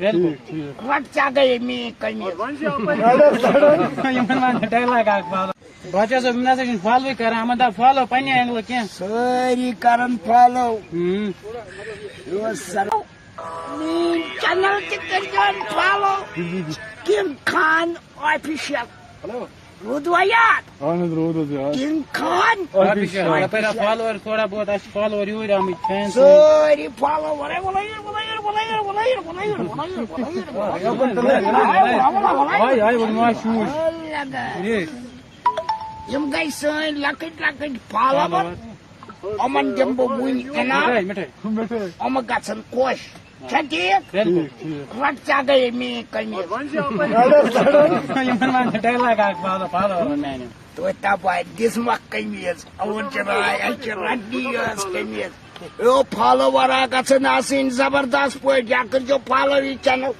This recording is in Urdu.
رٹ ژےٚ گٔیے میٛٲنۍ قمیٖض بچہ صٲب نسا چھُنہٕ فالوٕے کران یِمن دپ فالو پننہِ اینگلہٕ کینٛہہ سٲری کران فالو میٛٲنۍ چینل تہِ کٔرۍزِہون فالو کنگ خان آفیشل روٗدوا یاد کنگ خان فالوور تھوڑا بہت اَسہِ چھِ فالوور یوٗرۍ آمٕتۍ فین سٲری فالو یم گٔے سٲنۍ لۄکٕٹۍ لۄکٕٹۍ فالوور یِمن دِمہٕ بہٕ وُنۍ انعام یِم گژھن خۄش چھا ٹھیٖک رٹ ژےٚ گٔیے میٛٲنۍ قمیٖض توتہِ تپٲرۍ دِژمکھ قمیٖض یِمن چھِ راے اَسہِ چھِ رٹنی یٲژ قمیٖض فالوورا گژھن آسٕنۍ زبردست پٲٹھۍ یا کٔرۍزیو فالو یہِ چینل